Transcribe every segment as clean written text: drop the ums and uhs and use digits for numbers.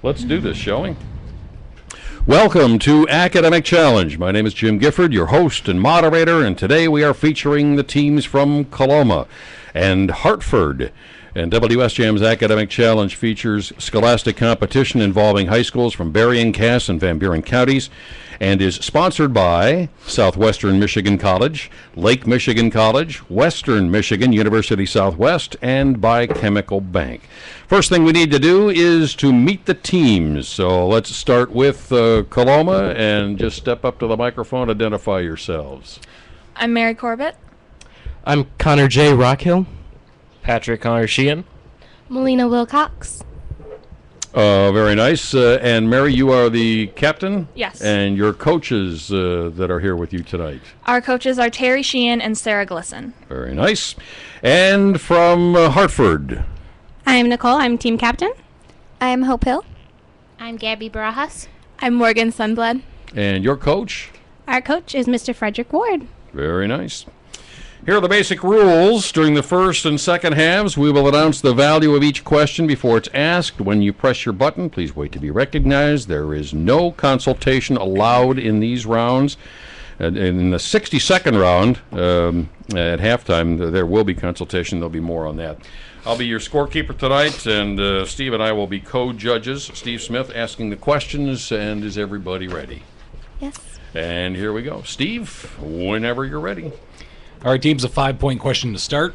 Let's do this, shall we? Welcome to Academic Challenge. My name is Jim Gifford, your host and moderator, and today we are featuring the teams from Coloma and Hartford. And WSJM's Academic Challenge features scholastic competition involving high schools from Berrien, Cass, and Van Buren counties, and is sponsored by Southwestern Michigan College, Lake Michigan College, Western Michigan University Southwest, and by Chemical Bank. First thing we need to do is to meet the teams. So let's start with Coloma, and just step up to the microphone, identify yourselves. I'm Mary Corbett. I'm Connor J. Rockhill. Patrick Connor Sheehan. Melina Wilcox. Very nice. And Mary, you are the captain? Yes. And your coaches that are here with you tonight? Our coaches are Terry Sheehan and Sarah Glisson. Very nice. And from Hartford? I'm Nicole. I'm team captain. I'm Hope Hill. I'm Gabby Barajas. I'm Morgan Sunblood. And your coach? Our coach is Mr. Frederick Ward. Very nice. Here are the basic rules. During the first and second halves, we will announce the value of each question before it's asked. When you press your button, please wait to be recognized. There is no consultation allowed in these rounds. And in the 60-second round, at halftime, there will be consultation. There'll be more on that. I'll be your scorekeeper tonight, and Steve and I will be co-judges. Steve Smith asking the questions, and is everybody ready? Yes. And here we go. Steve, whenever you're ready. All right, team's a 5-point question to start.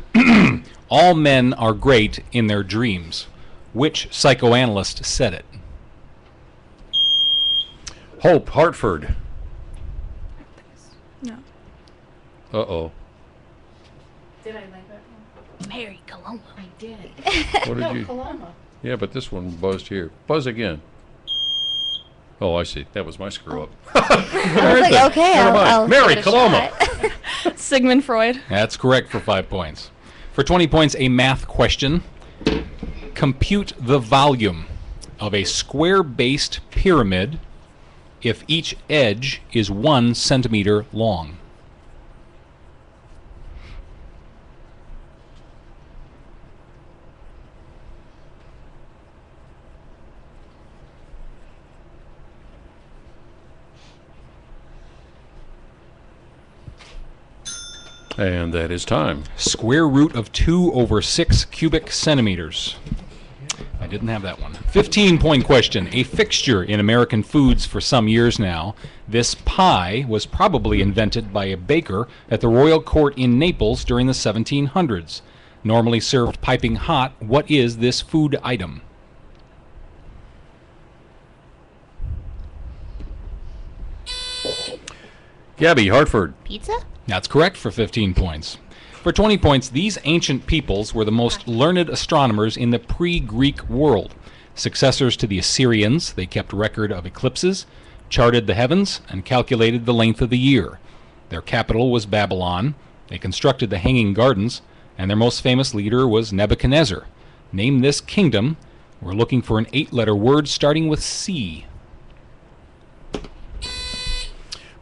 All men are great in their dreams. Which psychoanalyst said it? Hope, Hartford. No. Uh-oh. Did I like that one? Mary Coloma. I did. What did you? Coloma. Yeah, but this one buzzed here. Buzz again. Oh, I see. That was my screw up. I was like, okay, I'll Mary give it a Coloma. shot. Sigmund Freud. That's correct for 5 points. For 20 points, a math question. Compute the volume of a square-based pyramid if each edge is 1 centimeter long. And that is time. Square root of 2 over 6 cubic centimeters. I didn't have that one. 15-point question. A fixture in American foods for some years now. This pie was probably invented by a baker at the royal court in Naples during the 1700s. Normally served piping hot, what is this food item? Gabby, Hartford. Pizza? That's correct for 15 points. For 20 points, these ancient peoples were the most learned astronomers in the pre-Greek world. Successors to the Assyrians, they kept record of eclipses, charted the heavens, and calculated the length of the year. Their capital was Babylon. They constructed the Hanging Gardens, and their most famous leader was Nebuchadnezzar. Name this kingdom. We're looking for an 8-letter word starting with C.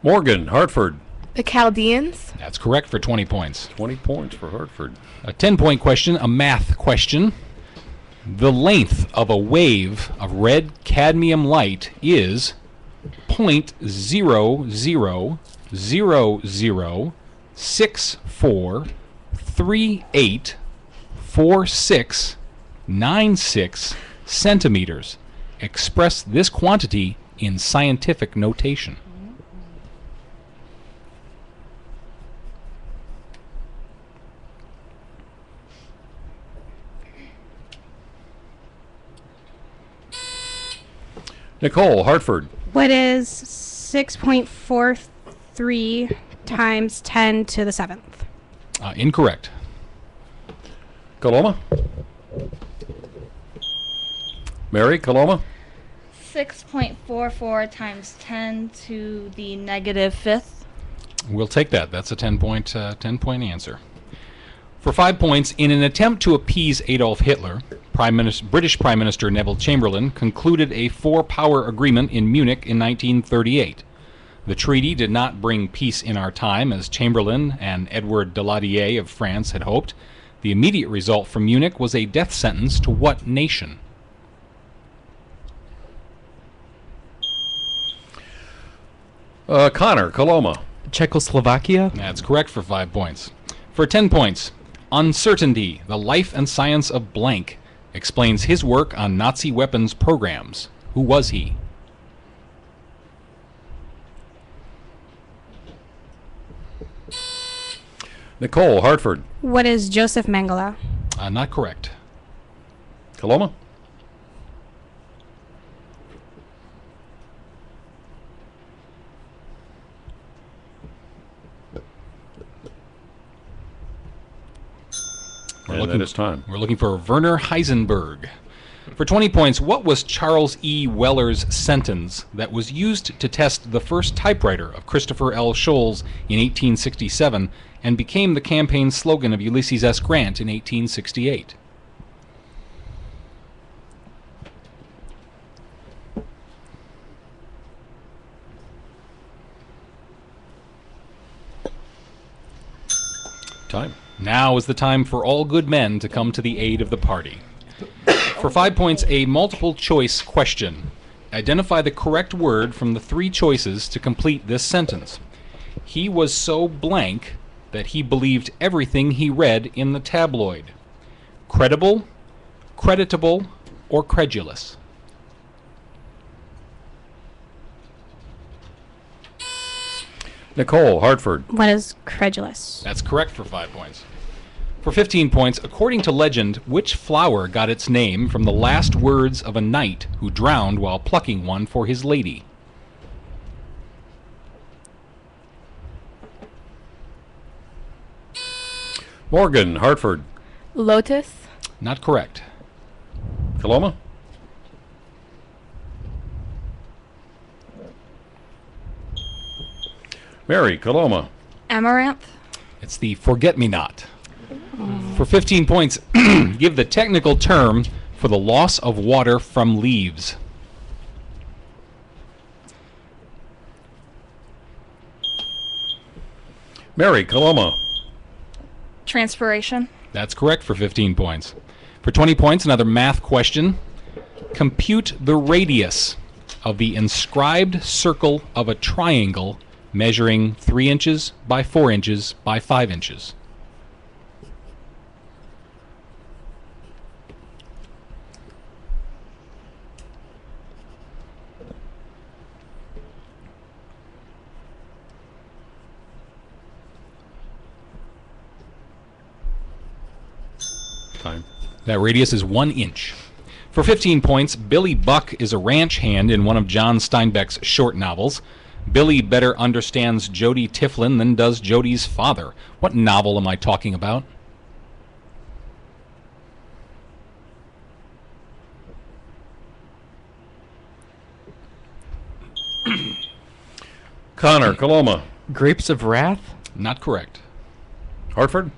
Morgan, Hartford. The Chaldeans. That's correct for 20 points. 20 points for Hartford. A 10-point question, a math question. The length of a wave of red cadmium light is 0.000064384696 centimeters. Express this quantity in scientific notation. Nicole, Hartford. What is 6.43 times 10 to the 7th? Incorrect. Coloma. Mary, Coloma. 6.44 times 10 to the negative 5th. We'll take that. That's a 10-point answer. For 5 points, in an attempt to appease Adolf Hitler, British Prime Minister Neville Chamberlain concluded a 4-power agreement in Munich in 1938. The treaty did not bring peace in our time, as Chamberlain and Edward Daladier of France had hoped. The immediate result from Munich was a death sentence to what nation? Connor, Coloma. Czechoslovakia. That's correct for 5 points. For 10 points, Uncertainty, the Life and Science of Blank, explains his work on Nazi weapons programs. Who was he? Nicole, Hartford. What is Joseph Mengele? Not correct. Coloma. And then it's time. We're looking for Werner Heisenberg. For 20 points, what was Charles E. Weller's sentence that was used to test the first typewriter of Christopher L. Scholl's in 1867 and became the campaign slogan of Ulysses S. Grant in 1868? Time. Now is the time for all good men to come to the aid of the party. For 5 points, a multiple choice question. Identify the correct word from the 3 choices to complete this sentence. He was so blank that he believed everything he read in the tabloid. Credible, creditable, or credulous? Nicole, Hartford. What is credulous? That's correct for 5 points. For 15 points, according to legend, which flower got its name from the last words of a knight who drowned while plucking one for his lady? Morgan, Hartford. Lotus. Not correct. Coloma. Mary, Coloma. Amaranth. It's the forget-me-not. For 15 points, give the technical term for the loss of water from leaves. Mary, Coloma. Transpiration. That's correct for 15 points. For 20 points, another math question. Compute the radius of the inscribed circle of a triangle measuring 3 inches by 4 inches by 5 inches. Time. That radius is 1 inch. For 15 points, Billy Buck is a ranch hand in one of John Steinbeck's short novels. Billy better understands Jody Tiflin than does Jody's father. What novel am I talking about? Connor, Coloma. Grapes of Wrath. Not correct. Hartford.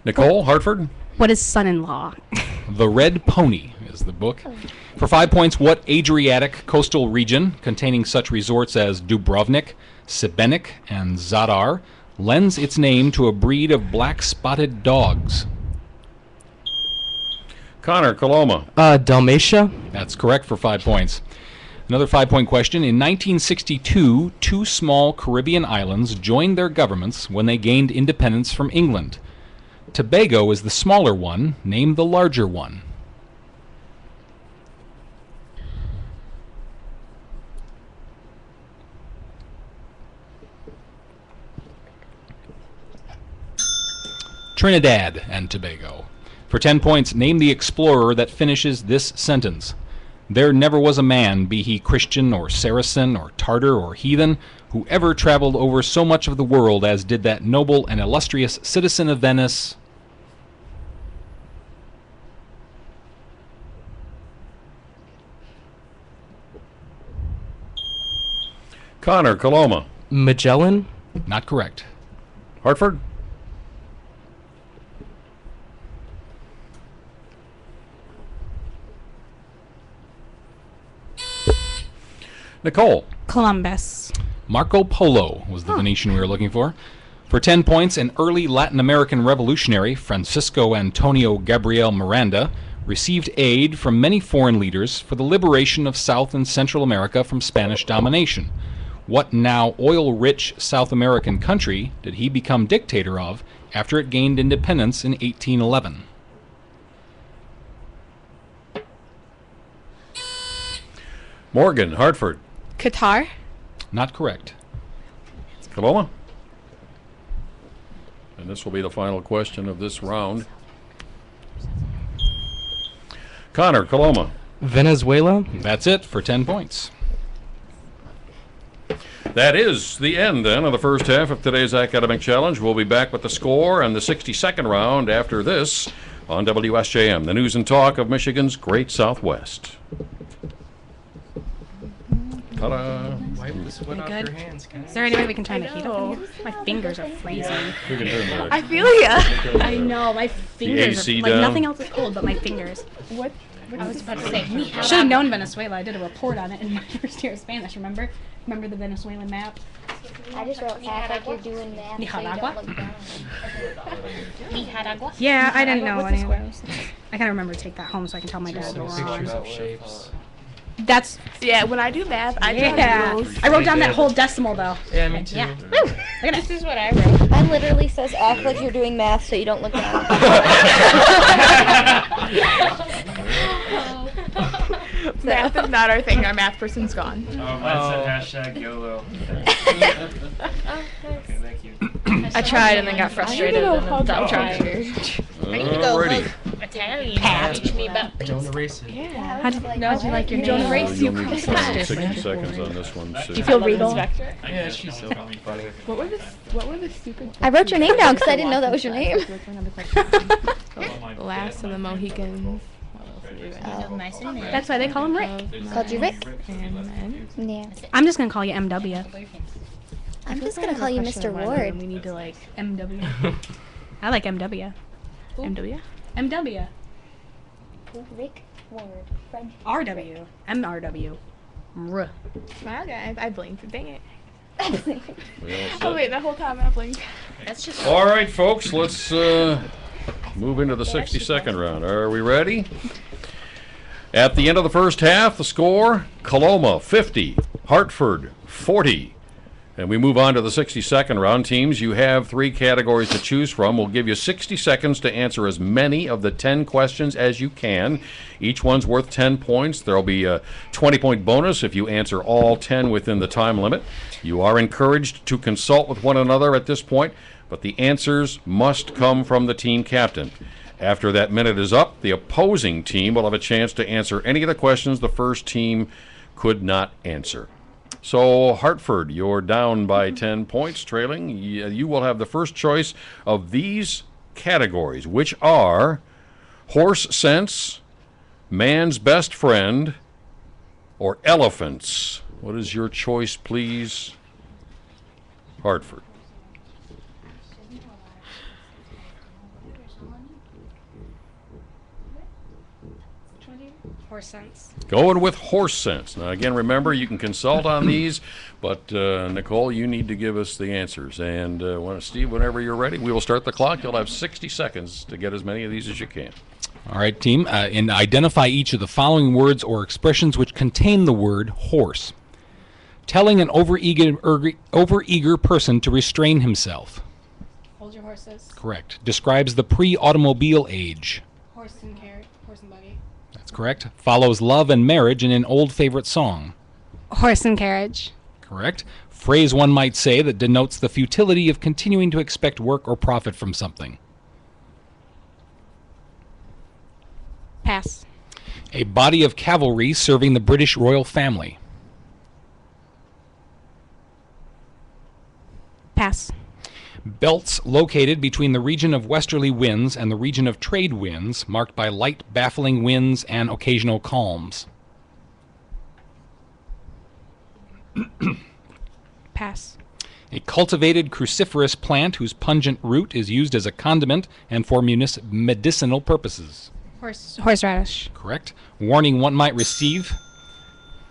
Nicole, Hartford. What is son-in-law? The Red Pony is the book. For 5 points, what Adriatic coastal region, containing such resorts as Dubrovnik, Šibenik, and Zadar, lends its name to a breed of black-spotted dogs? Connor, Coloma. Dalmatia. That's correct for 5 points. Another 5-point question. In 1962, 2 small Caribbean islands joined their governments when they gained independence from England. Tobago is the smaller one. Name the larger one. Trinidad and Tobago. For 10 points, name the explorer that finishes this sentence. There never was a man, be he Christian or Saracen or Tartar or heathen, who ever traveled over so much of the world as did that noble and illustrious citizen of Venice. Connor, Coloma. Magellan. Not correct. Hartford. Nicole. Columbus. Marco Polo was the Venetian we were looking for. For 10 points, an early Latin American revolutionary, Francisco Antonio Gabriel Miranda, received aid from many foreign leaders for the liberation of South and Central America from Spanish domination. What now oil-rich South American country did he become dictator of after it gained independence in 1811? Morgan, Hartford. Qatar. Not correct. Coloma. And this will be the final question of this round. Connor, Coloma. Venezuela. That's it for 10 points. That is the end, then, of the first half of today's academic challenge. We'll be back with the score and the 62nd round after this on WSJM, the news and talk of Michigan's Great Southwest. Ta-da! Wipe the sweat off good? your hands, guys. Is there any way we can turn the heat up? My fingers are freezing. We can turn that. I feel ya. I know, my fingers AC are like down. nothing else is cold but my fingers. What? I was about to say, we I should have known Venezuela. I did a report on it in my first year of Spanish, remember? Remember the Venezuelan map? I just wrote act like you're doing math so you Nicaragua? don't look down. Nicaragua. Yeah, I didn't know What's the anyway. squares? I gotta remember to take that home so I can tell my dad. Pictures of shapes. That's Yeah, when I do math, I draw yeah. those. I wrote down that whole decimal though. Yeah, me too. Yeah. Look at This it. is what I wrote. Mine literally says act like you're doing math so you don't look down. Math is not our thing. Our math person's gone. Mine said hashtag YOLO. Okay, thank you. I tried and then got frustrated and then stopped trying. Alrighty. Italian. Teach me about Don't erase it. How'd you like your Don't name? erase You'll you. need 60 seconds on this one. Do you feel regal? Yeah, she's so funny. What were the stupid? I wrote your name down because I didn't know that was your name. Last of the Mohicans. nice and neat. That's why they call him Rick. Called you Rick? And Yeah. I'm just gonna call you MW. I'm just gonna call you Mr. Ward. We need to like MW. I like MW. MW. MW. Rick Ward. French. RW. MRW. R. Smile, guys. I blinked. Dang it. We all Oh set? wait, the whole time I blinked. That's just All right, folks, let's move into the 62nd round. Are we ready? At the end of the first half, the score, Coloma 50, Hartford 40. And we move on to the 62nd round. Teams, you have 3 categories to choose from. We'll give you 60 seconds to answer as many of the 10 questions as you can. Each one's worth 10 points. There'll be a 20-point bonus if you answer all 10 within the time limit. You are encouraged to consult with one another at this point, but the answers must come from the team captain. After that minute is up, the opposing team will have a chance to answer any of the questions the first team could not answer. So, Hartford, you're down by 10 points, trailing. You will have the first choice of these categories, which are horse sense, man's best friend, or elephants. What is your choice, please, Hartford? Horse sense. Going with horse sense. Now, again, remember, you can consult on these, but Nicole, you need to give us the answers. And Steve, whenever you're ready, we will start the clock. You'll have 60 seconds to get as many of these as you can. All right, team. And identify each of the following words or expressions which contain the word horse. Telling an overeager person to restrain himself. Hold your horses. Correct. Describes the pre-automobile age. Horse and carrot. Horse and buggy. That's correct. Follows love and marriage in an old favorite song. Horse and carriage. Correct. Phrase one might say that denotes the futility of continuing to expect work or profit from something. Pass. A body of cavalry serving the British royal family. Pass. Belts located between the region of westerly winds and the region of trade winds, marked by light, baffling winds and occasional calms. Pass. A cultivated cruciferous plant whose pungent root is used as a condiment and for medicinal purposes. Horseradish. Correct. Warning one might receive.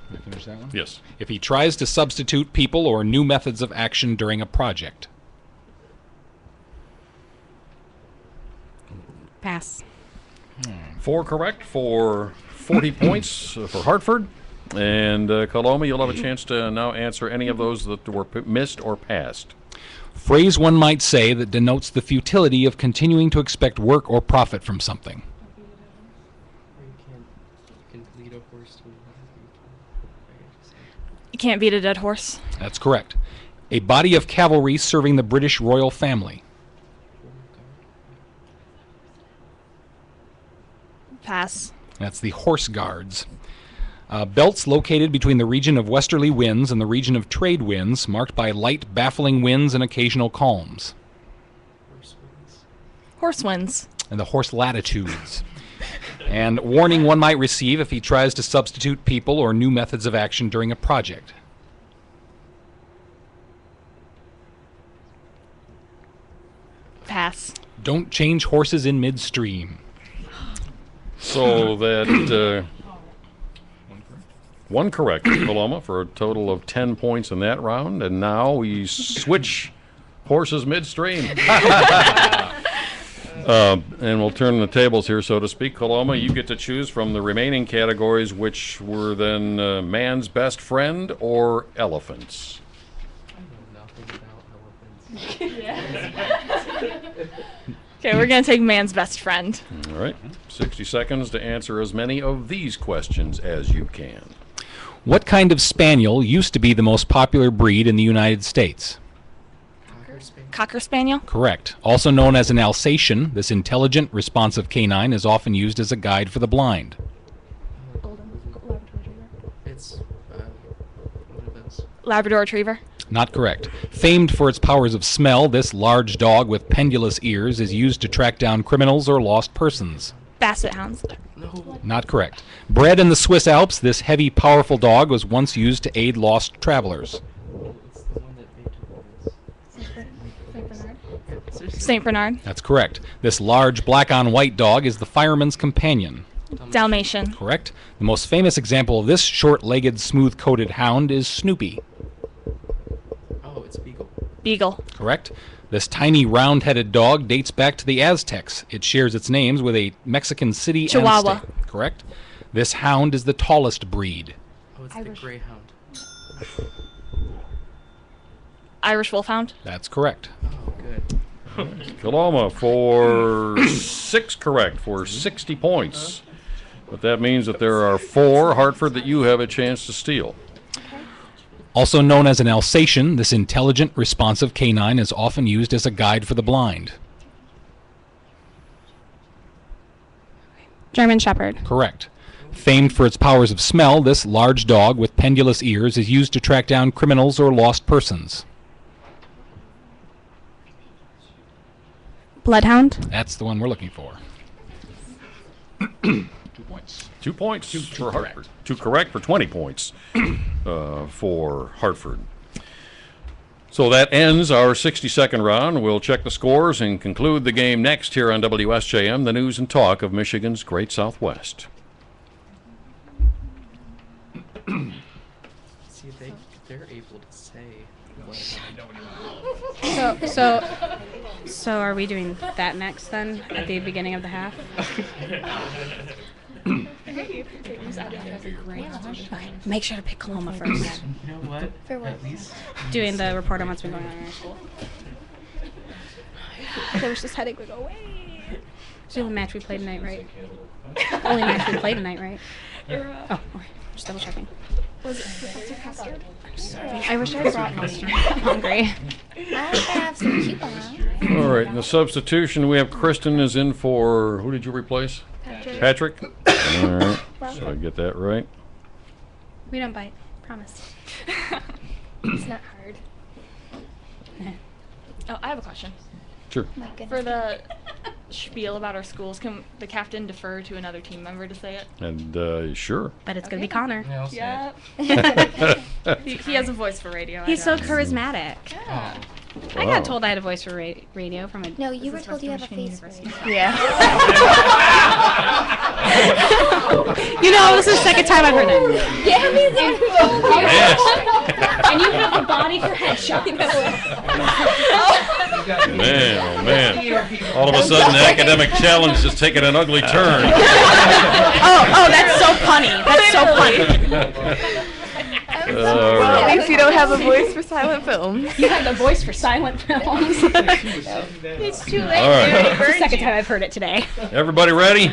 Can I finish that one? Yes. If he tries to substitute people or new methods of action during a project. Pass. 4 correct for 40 points for Hartford. And Coloma, you'll have a chance to now answer any of those that were missed or passed. Phrase one might say that denotes the futility of continuing to expect work or profit from something. You can't beat a dead horse. That's correct. A body of cavalry serving the British royal family. Pass. That's the Horse Guards. Belts located between the region of westerly winds and the region of trade winds, marked by light, baffling winds and occasional calms. Horse wins. And the horse latitudes. And warning one might receive if he tries to substitute people or new methods of action during a project. Pass. Don't change horses in midstream. So that one correct, Coloma, for a total of 10 points in that round. And now we switch horses midstream. And we'll turn the tables here, so to speak. Coloma, you get to choose from the remaining categories, which were then man's best friend or elephants. Okay, we're going to take man's best friend. All right. 60 seconds to answer as many of these questions as you can. What kind of spaniel used to be the most popular breed in the United States? Cocker Spaniel? Correct. Also known as an Alsatian, this intelligent, responsive canine is often used as a guide for the blind. It's what are those? Labrador Retriever? Not correct. Famed for its powers of smell, this large dog with pendulous ears is used to track down criminals or lost persons. Basset Hounds? No. Not correct. Bred in the Swiss Alps, this heavy, powerful dog was once used to aid lost travelers. It's the one that made St. Bernard? That's correct. This large black-on-white dog is the fireman's companion. Dalmatian? Correct. The most famous example of this short-legged, smooth-coated hound is Snoopy. Oh, it's Beagle. Beagle? Correct. This tiny, round-headed dog dates back to the Aztecs. It shares its names with a Mexican city Chihuahua. and state. Correct. This hound is the tallest breed. Oh, it's the Greyhound. Irish Wolfhound? That's correct. Oh, good. Coloma for 6 correct for 60 points. But that means that there are 4, Hartford, that you have a chance to steal. Also known as an Alsatian, this intelligent, responsive canine is often used as a guide for the blind. German Shepherd. Correct. Famed for its powers of smell, this large dog with pendulous ears is used to track down criminals or lost persons. Bloodhound. That's the one we're looking for. 2 points. 2 points for Hartford. 2 correct for 20 points for Hartford. So that ends our 60-second round. We'll check the scores and conclude the game next here on WSJM, the news and talk of Michigan's Great Southwest. See, they're able to say. So are we doing that next then at the beginning of the half? Make sure to pick Coloma first. You know what? For what? At least Doing the report on what's been going on in our school. I wish this headache would go away. It's the only match we played tonight, right? Only match we played tonight, right? Oh, okay. Just double checking. Was it Professor Custard? I wish I brought mustard. I'm hungry. I have some coupons. All right, in the substitution, we have Kristen is in for, who did you replace? Patrick? All right, so I get that right. We don't bite. Promise. It's not hard. Oh, I have a question. Sure. My goodness. For the spiel about our schools, can the captain defer to another team member to say it? And sure. But it's going to be Connor. Yeah, I'll say Yeah. it. He has a voice for radio. I He's so don't. charismatic. Yeah. I Wow. got told I had a voice for radio from a. No, you were this is told you have a Michigan face for it. University. Yeah. You know, this is the second time I've heard that. Yeah, he's the one who told you. Yes. And you have the body for headshot. Man, oh man. All of a sudden, the academic challenge is taking an ugly turn. Oh, that's so punny. That's so punny. All Well, right. at least you don't have a voice for silent films. You have the voice for silent films. It's too late. All right. They already It's the burned second you. time I've heard it today. Everybody ready?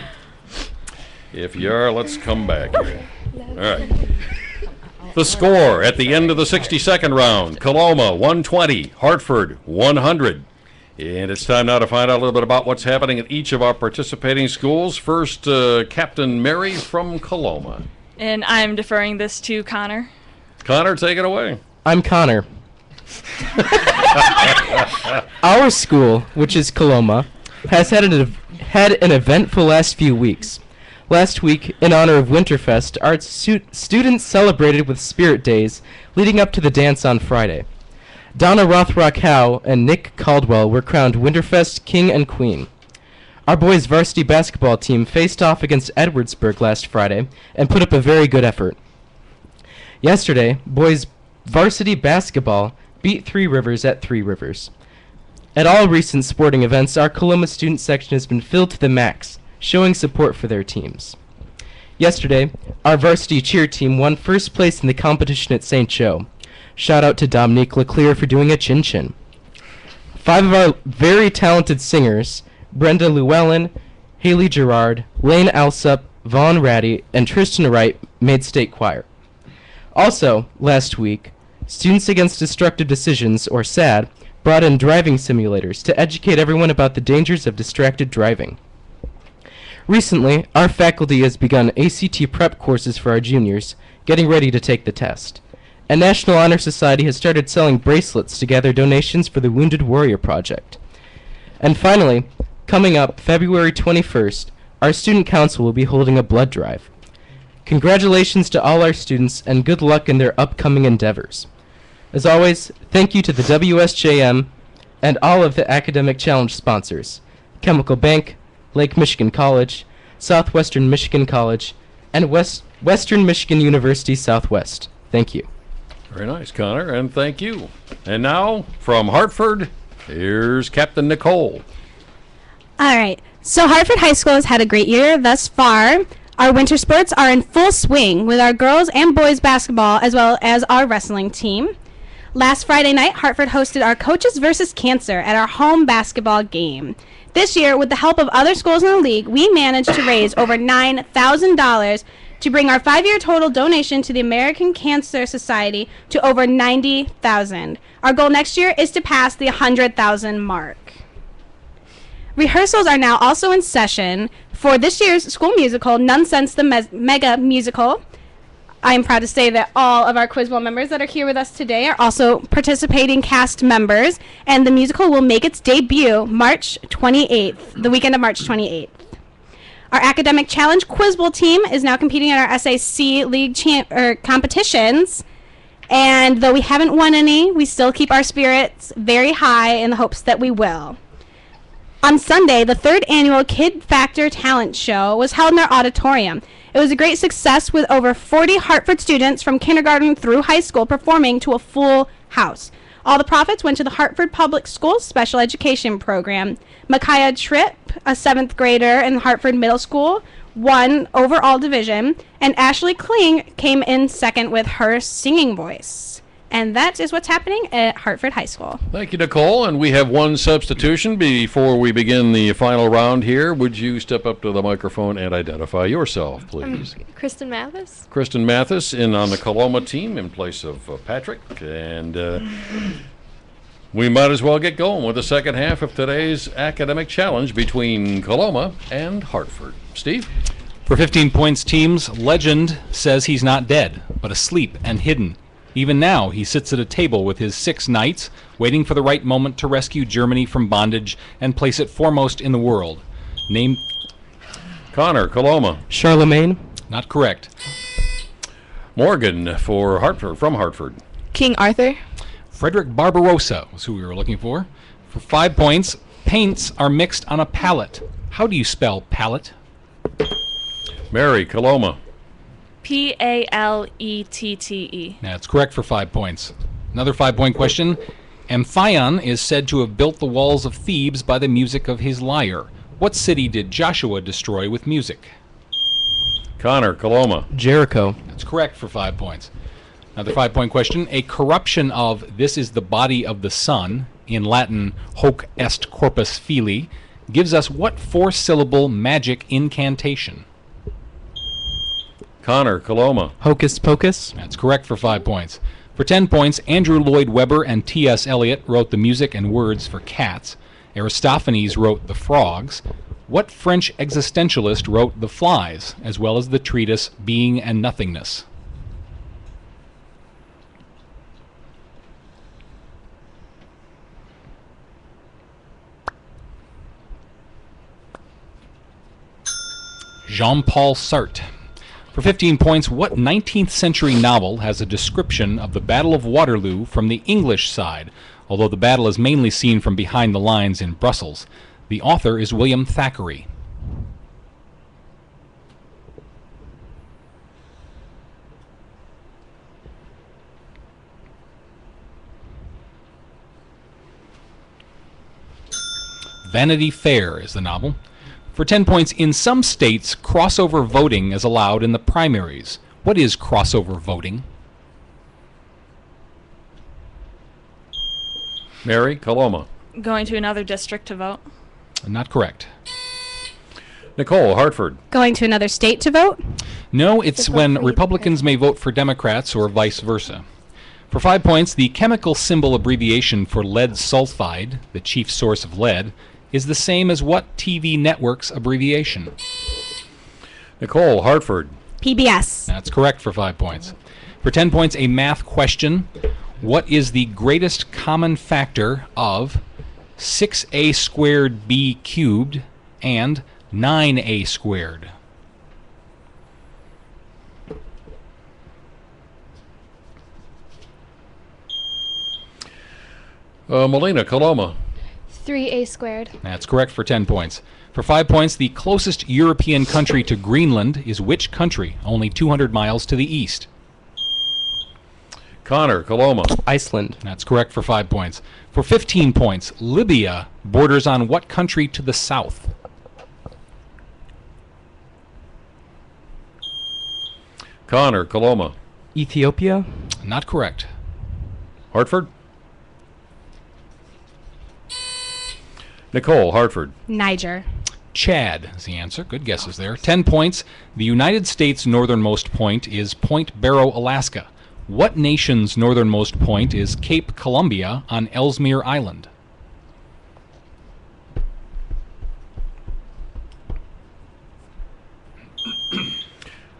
If you are, let's come back here. All right. The score at the end of the 62nd round, Coloma 120, Hartford 100. And it's time now to find out a little bit about what's happening at each of our participating schools. First, Captain Mary from Coloma. And I'm deferring this to Connor. Connor, take it away. I'm Connor. Our school, which is Coloma, has had an eventful last few weeks. Last week, in honor of Winterfest, our students celebrated with Spirit Days, leading up to the dance on Friday. Donna Rothrock Howe and Nick Caldwell were crowned Winterfest King and Queen. Our boys' varsity basketball team faced off against Edwardsburg last Friday and put up a very good effort. Yesterday, boys' varsity basketball beat Three Rivers at Three Rivers. At all recent sporting events, our Coloma student section has been filled to the max, showing support for their teams. Yesterday, our varsity cheer team won first place in the competition at St. Joe. Shout out to Dominique Leclerc for doing a chin-chin. 5 of our very talented singers, Brenda Llewellyn, Haley Gerard, Lane Alsup, Vaughn Ratty, and Tristan Wright, made state choir. Also, last week, Students Against Destructive Decisions, or SAD, brought in driving simulators to educate everyone about the dangers of distracted driving. Recently, our faculty has begun ACT prep courses for our juniors, getting ready to take the test. And National Honor Society has started selling bracelets to gather donations for the Wounded Warrior Project. And finally, coming up February 21st, our student council will be holding a blood drive. Congratulations to all our students and good luck in their upcoming endeavors. As always, thank you to the WSJM and all of the Academic Challenge sponsors, Chemical Bank, Lake Michigan College, Southwestern Michigan College, and Western Michigan University Southwest. Thank you. Very nice, Connor, and thank you. And now, from Hartford, here's Captain Nicole. All right. So Hartford High School has had a great year thus far. Our winter sports are in full swing with our girls and boys basketball as well as our wrestling team. Last Friday night, Hartford hosted our Coaches versus Cancer at our home basketball game. This year, with the help of other schools in the league, we managed to raise over $9,000 to bring our 5-year total donation to the American Cancer Society to over $90,000. Our goal next year is to pass the $100,000 mark. Rehearsals are now also in session for this year's school musical, Nonsense the Mega Musical. I am proud to say that all of our Quiz Bowl members that are here with us today are also participating cast members, and the musical will make its debut March 28th, the weekend of March 28th. Our Academic Challenge Quiz Bowl team is now competing in our SAC League competitions, and though we haven't won any, we still keep our spirits very high in the hopes that we will. On Sunday, the 3rd annual Kid Factor Talent Show was held in our auditorium. It was a great success with over 40 Hartford students from kindergarten through high school performing to a full house. All the profits went to the Hartford Public Schools Special Education Program. Micaiah Tripp, a 7th grader in Hartford Middle School, won overall division, and Ashley Kling came in second with her singing voice. And that is what's happening at Hartford High School. Thank you, Nicole. And we have one substitution before we begin the final round here. Would you step up to the microphone and identify yourself, please? Kristen Mathis. Kristen Mathis in on the Coloma team in place of Patrick. And we might as well get going with the second half of today's academic challenge between Coloma and Hartford. Steve? For 15 points, teams, Legend says he's not dead, but asleep and hidden. Even now, he sits at a table with his 6 knights, waiting for the right moment to rescue Germany from bondage and place it foremost in the world. Name... Connor, Coloma. Charlemagne. Not correct. Morgan for Hartford, from Hartford. King Arthur. Frederick Barbarossa was who we were looking for. For 5 points, paints are mixed on a palette. How do you spell palette? Mary, Coloma. P-A-L-E-T-T-E. That's correct for 5 points. Another 5-point question. Amphion is said to have built the walls of Thebes by the music of his lyre. What city did Joshua destroy with music? Connor, Coloma. Jericho. That's correct for 5 points. Another 5-point question. A corruption of "this is the body of the sun," in Latin hoc est corpus filii, gives us what 4-syllable magic incantation? Connor, Coloma. Hocus Pocus. That's correct for 5 points. For 10 points, Andrew Lloyd Webber and T.S. Eliot wrote the music and words for Cats. Aristophanes wrote The Frogs. What French existentialist wrote The Flies, as well as the treatise Being and Nothingness? Jean-Paul Sartre. For 15 points, what 19th century novel has a description of the Battle of Waterloo from the English side, although the battle is mainly seen from behind the lines in Brussels? The author is William Thackeray. Vanity Fair is the novel. For 10 points, in some states, crossover voting is allowed in the primaries. What is crossover voting? Mary, Coloma. Going to another district to vote. Not correct. Nicole, Hartford. Going to another state to vote? No, it's when Republicans may vote for Democrats or vice versa. For 5 points, the chemical symbol abbreviation for lead sulfide, the chief source of lead, is the same as what TV network's abbreviation? Nicole, Hartford. PBS. That's correct for 5 points. For 10 points, a math question. What is the greatest common factor of 6a squared b cubed and 9a squared? Melina, Coloma. 3a squared. That's correct for 10 points. For 5 points, the closest European country to Greenland is which country? Only 200 miles to the east. Connor, Coloma. Iceland. That's correct for 5 points. For 15 points, Libya borders on what country to the south? Connor, Coloma. Ethiopia. Not correct. Hartford. Nicole, Hartford. Niger. Chad is the answer. Good guesses there. 10 points. The United States' northernmost point is Point Barrow, Alaska. What nation's northernmost point is Cape Columbia on Ellesmere Island?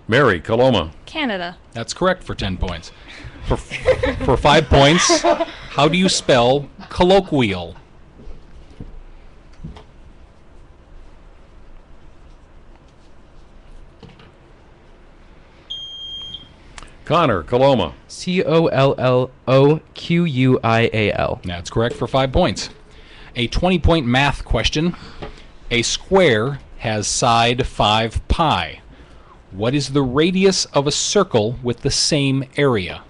Mary, Coloma. Canada. That's correct for 10 points. For 5 points, how do you spell colloquial? Connor, Coloma. Colloquial. That's correct for 5 points. A 20-point math question. A square has side 5 pi. What is the radius of a circle with the same area?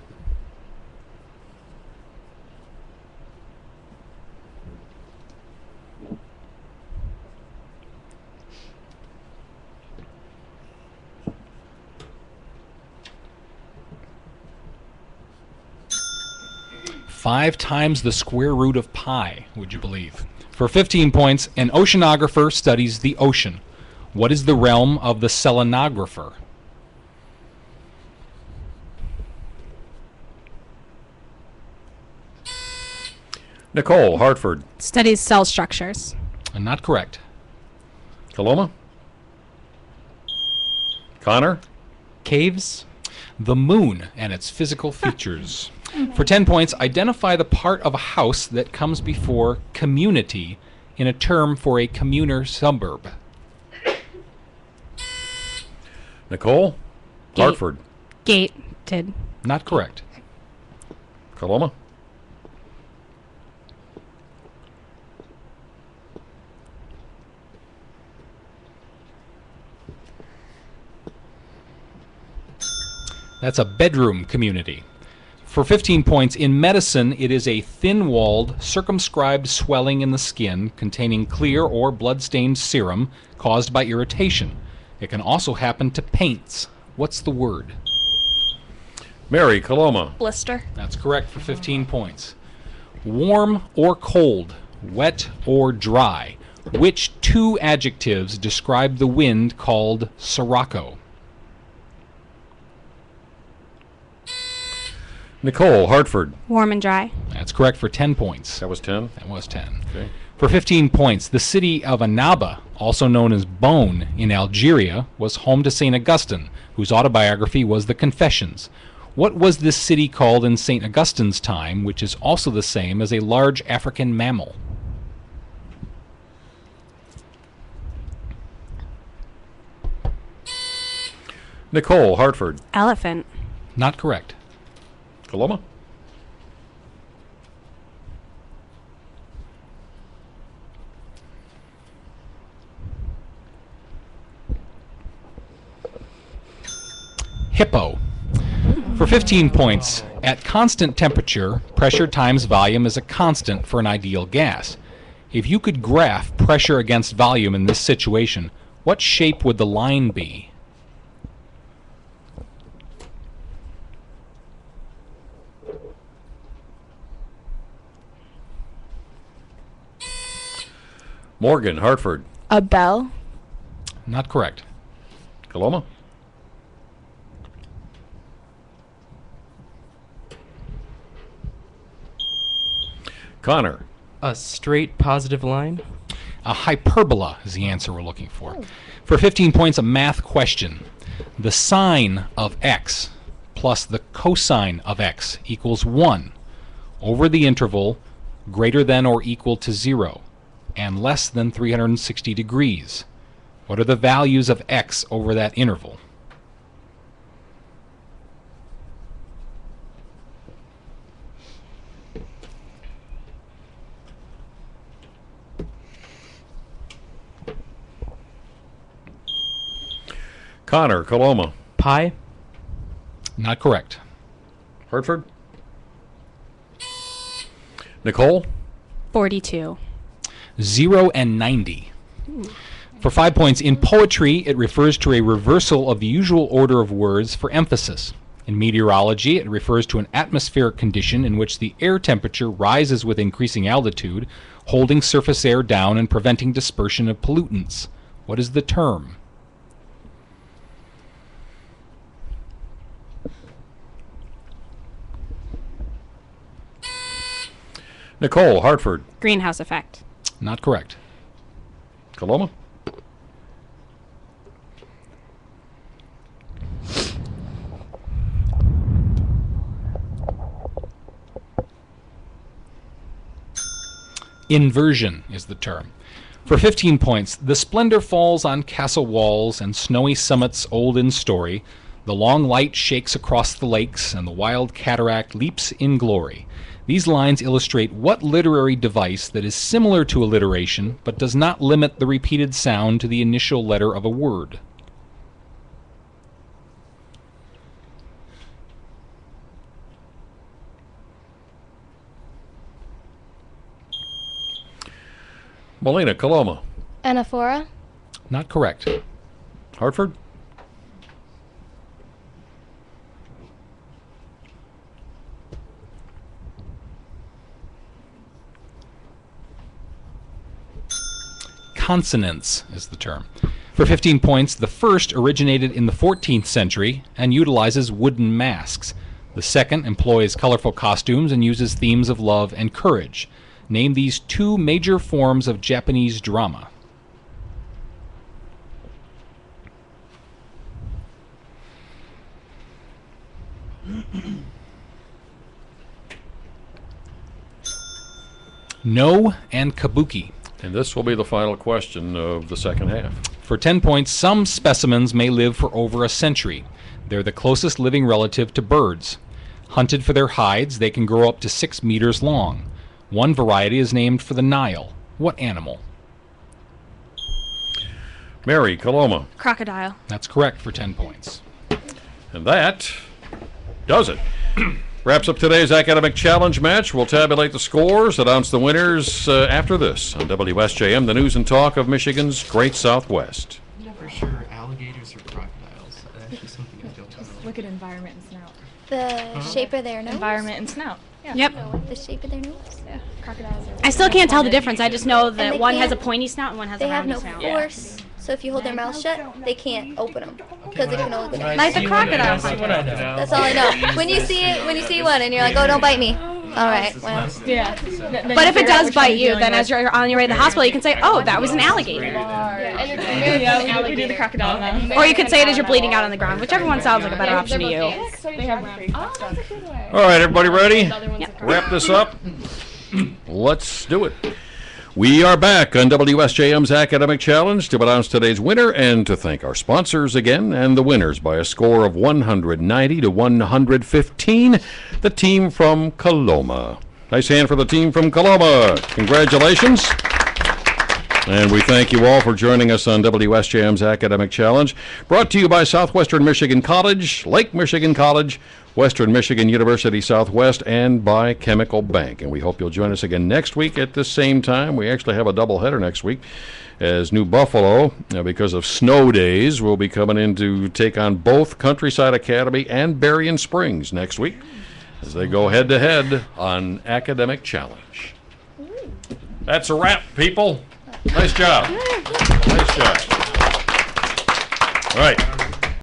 Five times the square root of pi, would you believe? For 15 points, an oceanographer studies the ocean. What is the realm of the selenographer? Nicole, Hartford. Studies cell structures. Not correct. Coloma. Connor. Caves. The moon and its physical features. For 10 points, identify the part of a house that comes before community in a term for a communer suburb. Nicole. Gate. Hartford. Gated. Not correct. Coloma. That's a bedroom community. For 15 points, in medicine, it is a thin-walled, circumscribed swelling in the skin containing clear or blood-stained serum caused by irritation. It can also happen to paints. What's the word? Mary, Coloma. Blister. That's correct for 15 points. Warm or cold, wet or dry. Which two adjectives describe the wind called Sirocco? Nicole, Hartford. Warm and dry. That's correct for 10 points. That was 10. That was 10. Okay. For 15 points, the city of Annaba, also known as Bone in Algeria, was home to St. Augustine, whose autobiography was The Confessions. What was this city called in St. Augustine's time, which is also the same as a large African mammal? Nicole, Hartford. Elephant. Not correct. Coloma. Hippo. For 15 points, at constant temperature, pressure times volume is a constant for an ideal gas. If you could graph pressure against volume in this situation, what shape would the line be? Morgan, Hartford. A bell. Not correct. Coloma. Connor. A straight positive line. A hyperbola is the answer we're looking for. For 15 points, a math question. The sine of x plus the cosine of x equals 1 over the interval greater than or equal to 0 and less than 360 degrees. What are the values of x over that interval? Connor, Coloma. Pi. Not correct. Hartford. Nicole. 42. 0 and 90. For 5 points, in poetry, it refers to a reversal of the usual order of words for emphasis. In meteorology, it refers to an atmospheric condition in which the air temperature rises with increasing altitude, holding surface air down and preventing dispersion of pollutants. What is the term? Nicole, Hartford. Greenhouse effect. Not correct. Coloma. Inversion is the term. For 15 points, the splendor falls on castle walls and snowy summits old in story. The long light shakes across the lakes, and the wild cataract leaps in glory. These lines illustrate what literary device that is similar to alliteration, but does not limit the repeated sound to the initial letter of a word. Molina, Coloma. Anaphora. Not correct. Hartford. Consonance is the term. For 15 points, the first originated in the 14th century and utilizes wooden masks. The second employs colorful costumes and uses themes of love and courage. Name these two major forms of Japanese drama. No and kabuki. And this will be the final question of the second half. For 10 points, some specimens may live for over a century. They're the closest living relative to birds. Hunted for their hides, they can grow up to 6 meters long. One variety is named for the Nile. What animal? Mary, Coloma. Crocodile. That's correct for 10 points. And that does it. Wraps up today's academic challenge match. We'll tabulate the scores, announce the winners after this on WSJM, the news and talk of Michigan's Great Southwest. I'm never sure alligators or crocodiles. That's just something I don't know. Look at environment and snout. The shape of their nose. Environment and snout. Yeah. Yep. The shape of their nose. Yeah. Crocodiles are I still can't tell the difference. I just know And that they one has a can't- pointy snout and one has They a have roundy no snout. force, so if you hold their mouth shut, they can't open them because they can only go down. Like the crocodile. That's all I know. When you see one and you're like, oh, don't bite me. All right. Well, Yeah. But if it does bite you, then as you're on your way to the hospital, you can say, oh, that was an alligator. Yeah, we do the crocodile now. Or you could say it as you're bleeding out on the ground, whichever one sounds like a better option to you. They have round. Oh, that's a good way. All right, everybody ready? Yep. Wrap this up. Let's do it. We are back on WSJM's Academic Challenge to announce today's winner and to thank our sponsors again, and the winners by a score of 190 to 115, the team from Coloma. Nice hand for the team from Coloma. Congratulations. And we thank you all for joining us on WSJM's Academic Challenge, brought to you by Southwestern Michigan College, Lake Michigan College, Western Michigan University Southwest, and by Chemical Bank. And we hope you'll join us again next week at the same time. We actually have a doubleheader next week, as New Buffalo, because of snow days, will be coming in to take on both Countryside Academy and Berrien Springs next week as they go head-to-head on Academic Challenge. That's a wrap, people. Nice job. Nice job. All right.